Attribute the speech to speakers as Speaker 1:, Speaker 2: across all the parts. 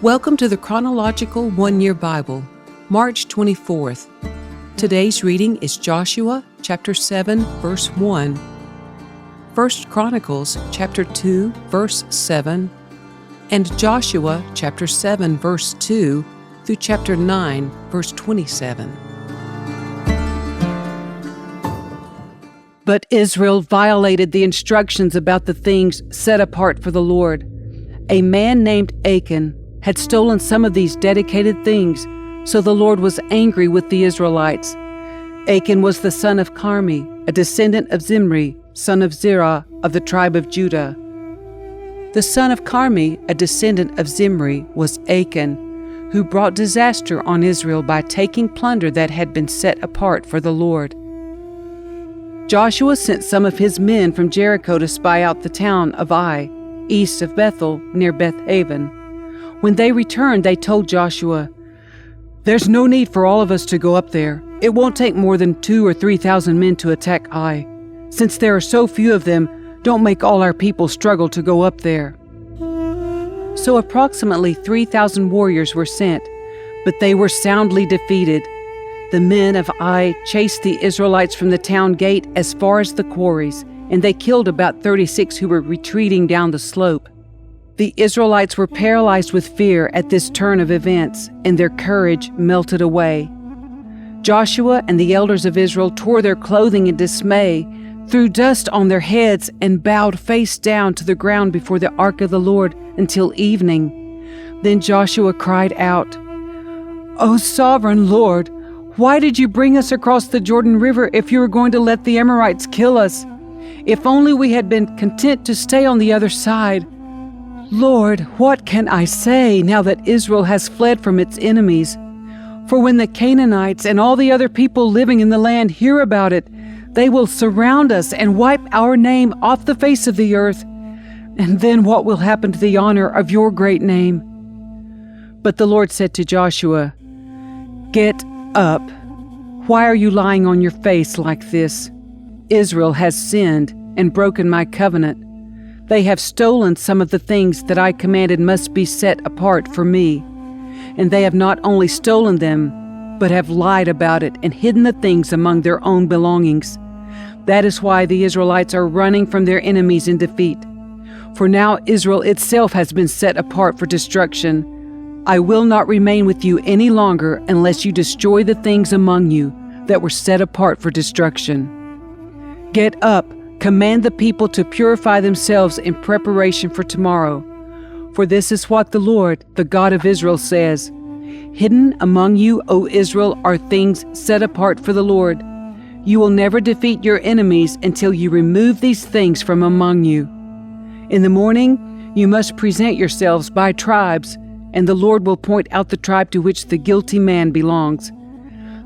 Speaker 1: Welcome to the Chronological One-Year Bible, March 24th. Today's reading is Joshua chapter 7, verse 1, 1 Chronicles chapter 2, verse 7, and Joshua chapter 7, verse 2 through chapter 9, verse 27.
Speaker 2: But Israel violated the instructions about the things set apart for the Lord. A man named Achan had stolen some of these dedicated things, so the Lord was angry with the Israelites. Achan was the son of Carmi, a descendant of Zimri, son of Zerah of the tribe of Judah. The son of Carmi, a descendant of Zimri, was Achan, who brought disaster on Israel by taking plunder that had been set apart for the Lord. Joshua sent some of his men from Jericho to spy out the town of Ai, east of Bethel, near Beth Haven. When they returned, they told Joshua, "There's no need for all of us to go up there. It won't take more than 2,000 or 3,000 men to attack Ai. Since there are so few of them, don't make all our people struggle to go up there." So approximately 3,000 warriors were sent, but they were soundly defeated. The men of Ai chased the Israelites from the town gate as far as the quarries, and they killed about 36 who were retreating down the slope. The Israelites were paralyzed with fear at this turn of events, and their courage melted away. Joshua and the elders of Israel tore their clothing in dismay, threw dust on their heads, and bowed face down to the ground before the ark of the Lord until evening. Then Joshua cried out, "O sovereign Lord, why did you bring us across the Jordan River if you were going to let the Amorites kill us? If only we had been content to stay on the other side. Lord, what can I say now that Israel has fled from its enemies? For when the Canaanites and all the other people living in the land hear about it, they will surround us and wipe our name off the face of the earth. And then what will happen to the honor of your great name?" But the Lord said to Joshua, "Get up. Why are you lying on your face like this? Israel has sinned and broken my covenant. They have stolen some of the things that I commanded must be set apart for me. And they have not only stolen them, but have lied about it and hidden the things among their own belongings. That is why the Israelites are running from their enemies in defeat. For now Israel itself has been set apart for destruction. I will not remain with you any longer unless you destroy the things among you that were set apart for destruction. Get up, command the people to purify themselves in preparation for tomorrow. For this is what the Lord, the God of Israel, says. Hidden among you, O Israel, are things set apart for the Lord. You will never defeat your enemies until you remove these things from among you. In the morning, you must present yourselves by tribes, and the Lord will point out the tribe to which the guilty man belongs.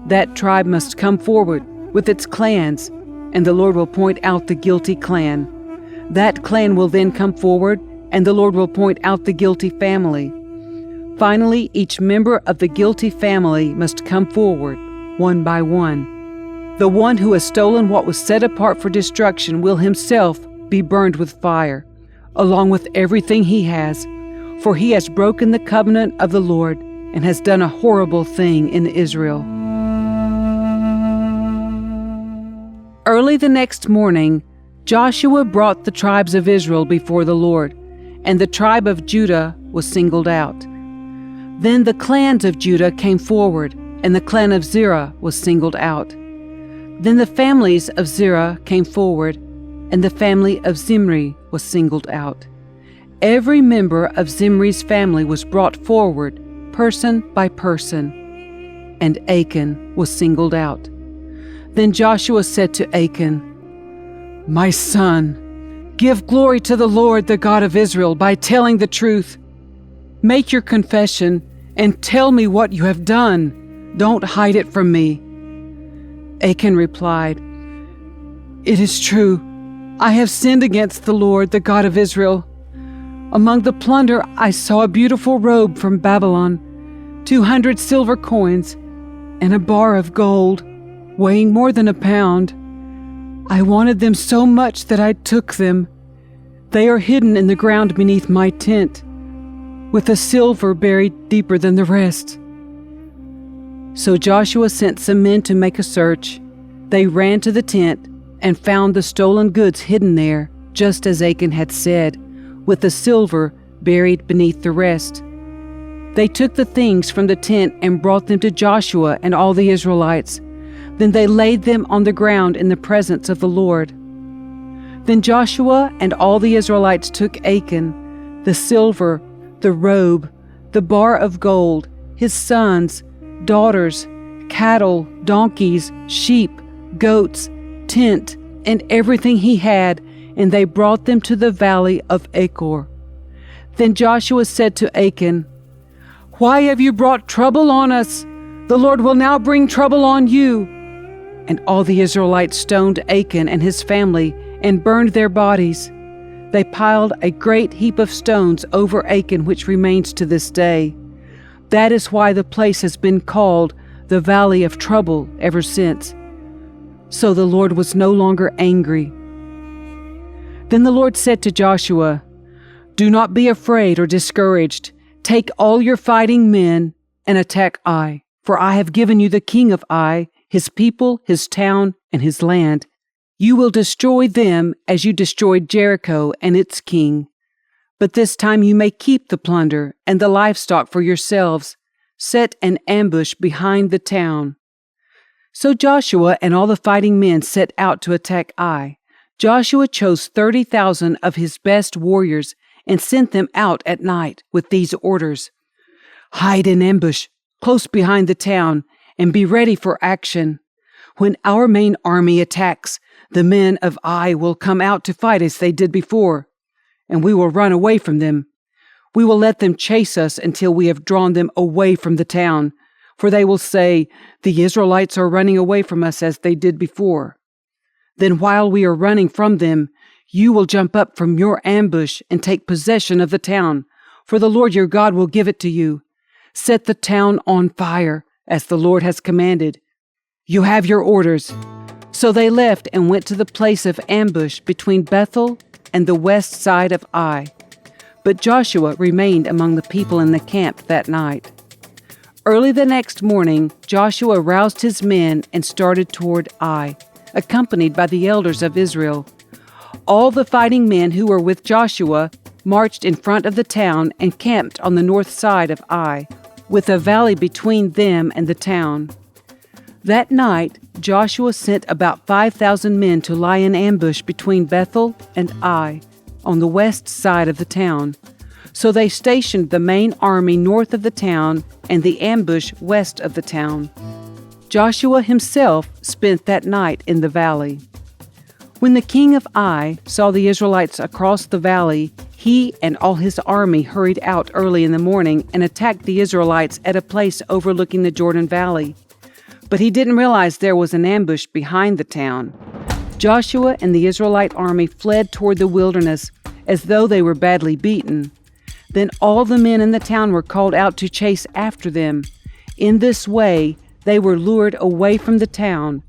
Speaker 2: That tribe must come forward with its clans, and the Lord will point out the guilty clan. That clan will then come forward, and the Lord will point out the guilty family. Finally, each member of the guilty family must come forward, one by one. The one who has stolen what was set apart for destruction will himself be burned with fire, along with everything he has, for he has broken the covenant of the Lord and has done a horrible thing in Israel." Early the next morning, Joshua brought the tribes of Israel before the Lord, and the tribe of Judah was singled out. Then the clans of Judah came forward, and the clan of Zerah was singled out. Then the families of Zerah came forward, and the family of Zimri was singled out. Every member of Zimri's family was brought forward, person by person, and Achan was singled out. Then Joshua said to Achan, "My son, give glory to the Lord, the God of Israel, by telling the truth. Make your confession and tell me what you have done. Don't hide it from me." Achan replied, "It is true. I have sinned against the Lord, the God of Israel. Among the plunder I saw a beautiful robe from Babylon, 200 silver coins, and a bar of gold, weighing more than a pound. I wanted them so much that I took them. They are hidden in the ground beneath my tent. with the silver buried deeper than the rest." So Joshua sent some men to make a search. They ran to the tent and found the stolen goods hidden there, just as Achan had said, with the silver buried beneath the rest. They took the things from the tent and brought them to Joshua and all the Israelites. Then they laid them on the ground in the presence of the Lord. Then Joshua and all the Israelites took Achan, the silver, the robe, the bar of gold, his sons, daughters, cattle, donkeys, sheep, goats, tent, and everything he had, and they brought them to the valley of Achor. Then Joshua said to Achan, "Why have you brought trouble on us? The Lord will now bring trouble on you." And all the Israelites stoned Achan and his family and burned their bodies. They piled a great heap of stones over Achan, which remains to this day. That is why the place has been called the Valley of Trouble ever since. So the Lord was no longer angry. Then the Lord said to Joshua, "Do not be afraid or discouraged. Take all your fighting men and attack Ai, for I have given you the king of Ai, his people, his town, and his land. You will destroy them as you destroyed Jericho and its king. But this time you may keep the plunder and the livestock for yourselves. Set an ambush behind the town." So Joshua and all the fighting men set out to attack Ai. Joshua chose 30,000 of his best warriors and sent them out at night with these orders: "Hide in ambush close behind the town and be ready for action. When our main army attacks, the men of Ai will come out to fight as they did before, and we will run away from them. We will let them chase us until we have drawn them away from the town, for they will say, 'The Israelites are running away from us as they did before.' Then while we are running from them, you will jump up from your ambush and take possession of the town, for the Lord your God will give it to you. Set the town on fire, as the Lord has commanded. You have your orders." So they left and went to the place of ambush between Bethel and the west side of Ai. But Joshua remained among the people in the camp that night. Early the next morning, Joshua roused his men and started toward Ai, accompanied by the elders of Israel. All the fighting men who were with Joshua marched in front of the town and camped on the north side of Ai, with a valley between them and the town. That night, Joshua sent about 5,000 men to lie in ambush between Bethel and Ai, on the west side of the town. So they stationed the main army north of the town and the ambush west of the town. Joshua himself spent that night in the valley. When the king of Ai saw the Israelites across the valley, he and all his army hurried out early in the morning and attacked the Israelites at a place overlooking the Jordan Valley. But he didn't realize there was an ambush behind the town. Joshua and the Israelite army fled toward the wilderness as though they were badly beaten. Then all the men in the town were called out to chase after them. In this way, they were lured away from the town.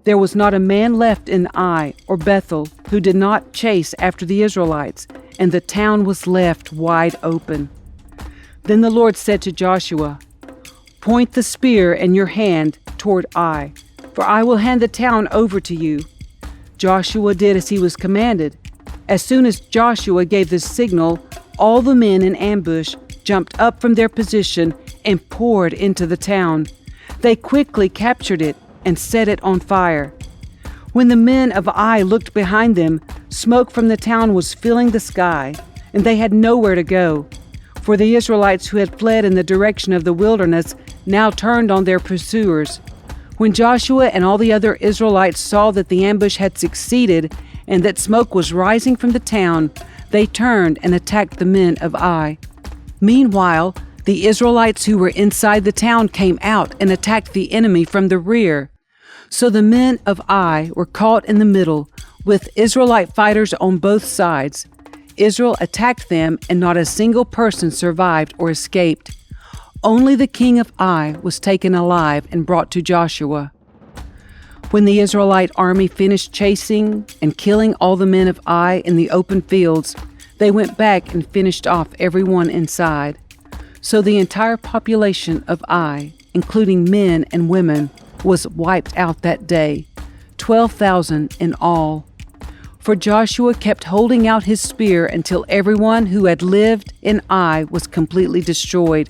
Speaker 2: There was not a man left in Ai or Bethel who did not chase after the Israelites, and the town was left wide open. Then the Lord said to Joshua, "Point the spear in your hand toward Ai, for I will hand the town over to you." Joshua did as he was commanded. As soon as Joshua gave the signal, all the men in ambush jumped up from their position and poured into the town. They quickly captured it and set it on fire. When the men of Ai looked behind them, smoke from the town was filling the sky, and they had nowhere to go. For the Israelites who had fled in the direction of the wilderness now turned on their pursuers. When Joshua and all the other Israelites saw that the ambush had succeeded and that smoke was rising from the town, they turned and attacked the men of Ai. Meanwhile, the Israelites who were inside the town came out and attacked the enemy from the rear. So the men of Ai were caught in the middle, with Israelite fighters on both sides. Israel attacked them, and not a single person survived or escaped. Only the king of Ai was taken alive and brought to Joshua. When the Israelite army finished chasing and killing all the men of Ai in the open fields, They went back and finished off everyone inside. So the entire population of Ai, including men and women, was wiped out that day, 12,000 in all. For Joshua kept holding out his spear until everyone who had lived in Ai was completely destroyed.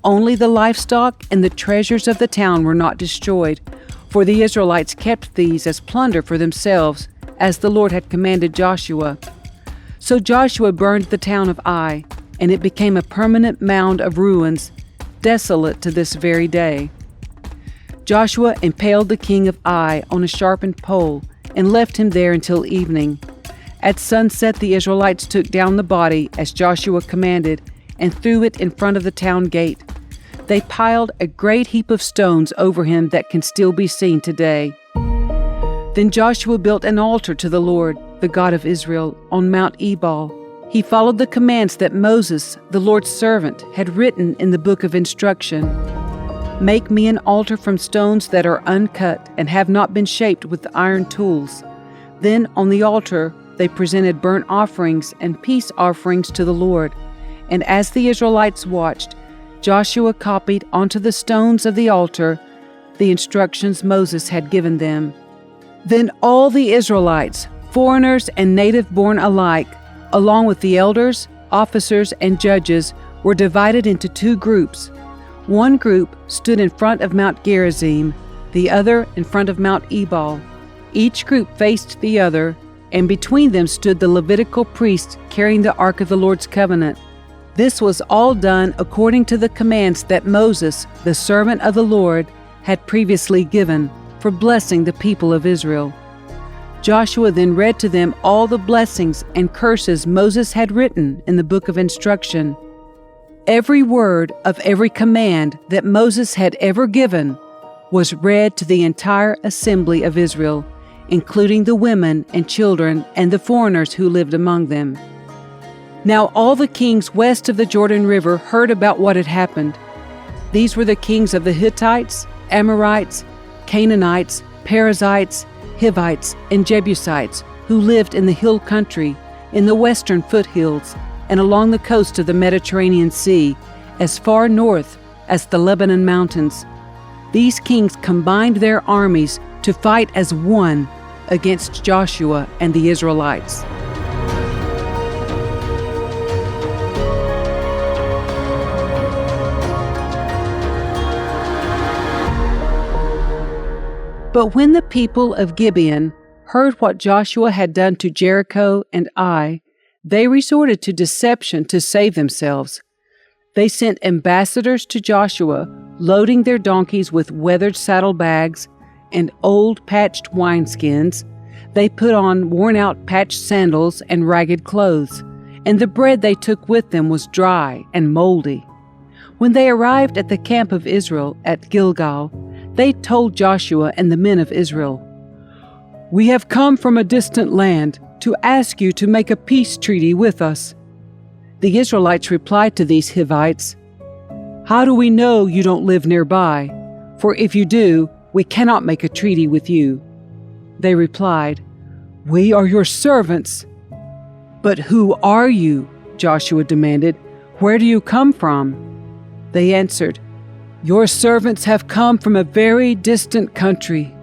Speaker 2: Only the livestock and the treasures of the town were not destroyed, for the Israelites kept these as plunder for themselves, as the Lord had commanded Joshua. So Joshua burned the town of Ai, and it became a permanent mound of ruins, desolate to this very day. Joshua impaled the king of Ai on a sharpened pole and left him there until evening. At sunset, the Israelites took down the body, as Joshua commanded, and threw it in front of the town gate. They piled a great heap of stones over him that can still be seen today. Then Joshua built an altar to the Lord, the God of Israel, on Mount Ebal. He followed the commands that Moses, the Lord's servant, had written in the book of instruction. Make me an altar from stones that are uncut and have not been shaped with iron tools. Then on the altar they presented burnt offerings and peace offerings to the Lord. And as the Israelites watched, Joshua copied onto the stones of the altar the instructions Moses had given them. Then all the Israelites, foreigners and native-born alike, along with the elders, officers, and judges, were divided into two groups. One group stood in front of Mount Gerizim, the other in front of Mount Ebal. Each group faced the other, and between them stood the Levitical priests carrying the Ark of the Lord's covenant. This was all done according to the commands that Moses, the servant of the Lord, had previously given for blessing the people of Israel. Joshua then read to them all the blessings and curses Moses had written in the book of instruction. Every word of every command that Moses had ever given was read to the entire assembly of Israel, including the women and children and the foreigners who lived among them. Now all the kings west of the Jordan River heard about what had happened. These were the kings of the Hittites, Amorites, Canaanites, Perizzites, Hivites, and Jebusites, who lived in the hill country, in the western foothills, and along the coast of the Mediterranean Sea, as far north as the Lebanon mountains. These kings combined their armies to fight as one against Joshua and the Israelites. But when the people of Gibeon heard what Joshua had done to Jericho and Ai, they resorted to deception to save themselves. They sent ambassadors to Joshua, loading their donkeys with weathered saddlebags and old patched wineskins. They put on worn-out patched sandals and ragged clothes, and the bread they took with them was dry and moldy. When they arrived at the camp of Israel at Gilgal, they told Joshua and the men of Israel, "We have come from a distant land to ask you to make a peace treaty with us." The Israelites replied to these Hivites, "How do we know you don't live nearby? For if you do, we cannot make a treaty with you." They replied, "We are your servants." "But who are you?" Joshua demanded. "Where do you come from?" They answered, "Your servants have come from a very distant country.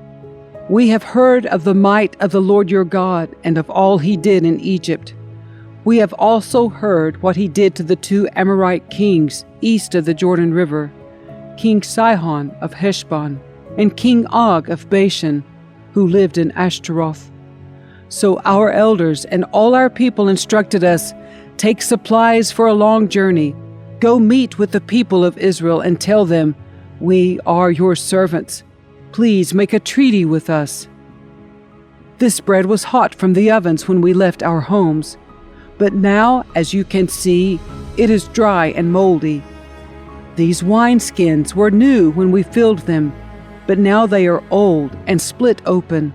Speaker 2: We have heard of the might of the Lord your God and of all he did in Egypt. We have also heard what he did to the two Amorite kings east of the Jordan River, King Sihon of Heshbon and King Og of Bashan, who lived in Ashtaroth. So our elders and all our people instructed us, 'Take supplies for a long journey. Go meet with the people of Israel and tell them, we are your servants. Please make a treaty with us.' This bread was hot from the ovens when we left our homes, but now, as you can see, it is dry and moldy. These wineskins were new when we filled them, but now they are old and split open.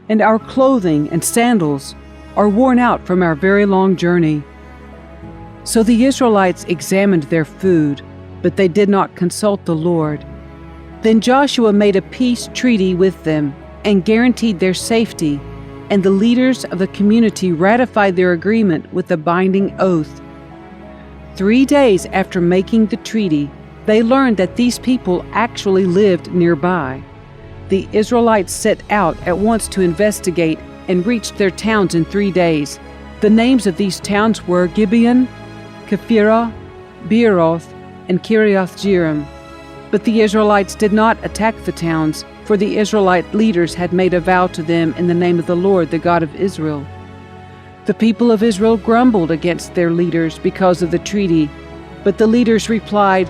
Speaker 2: And our clothing and sandals are worn out from our very long journey." So the Israelites examined their food, but they did not consult the Lord. Then Joshua made a peace treaty with them and guaranteed their safety, and the leaders of the community ratified their agreement with a binding oath. 3 days after making the treaty, they learned that these people actually lived nearby. The Israelites set out at once to investigate and reached their towns in 3 days. The names of these towns were Gibeon, Kephirah, Beeroth, and Kiriath-jearim. But the Israelites did not attack the towns, for the Israelite leaders had made a vow to them in the name of the Lord, the God of Israel. The people of Israel grumbled against their leaders because of the treaty, but the leaders replied,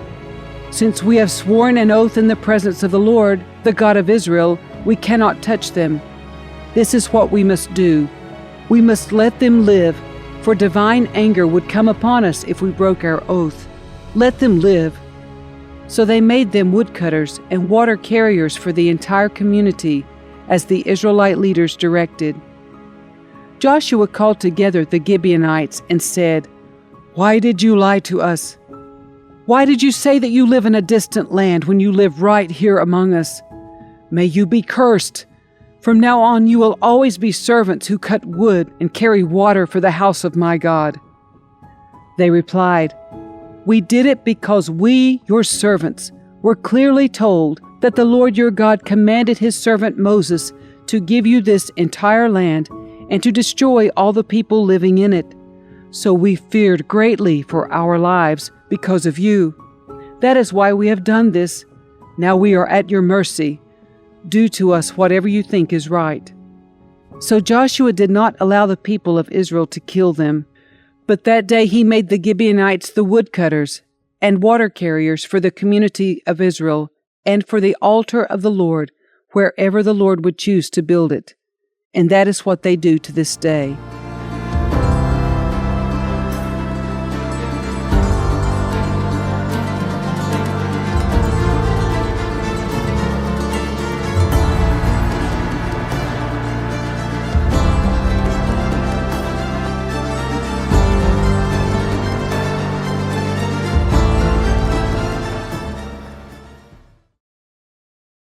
Speaker 2: "Since we have sworn an oath in the presence of the Lord, the God of Israel, we cannot touch them. This is what we must do. We must let them live, for divine anger would come upon us if we broke our oath. Let them live." So they made them woodcutters and water carriers for the entire community, as the Israelite leaders directed. Joshua called together the Gibeonites and said, "Why did you lie to us? Why did you say that you live in a distant land when you live right here among us? May you be cursed. From now on you will always be servants who cut wood and carry water for the house of my God." They replied, "We did it because we, your servants, were clearly told that the Lord your God commanded his servant Moses to give you this entire land and to destroy all the people living in it. So we feared greatly for our lives because of you. That is why we have done this. Now we are at your mercy. Do to us whatever you think is right." So Joshua did not allow the people of Israel to kill them. But that day he made the Gibeonites the woodcutters and water carriers for the community of Israel and for the altar of the Lord, wherever the Lord would choose to build it. And that is what they do to this day.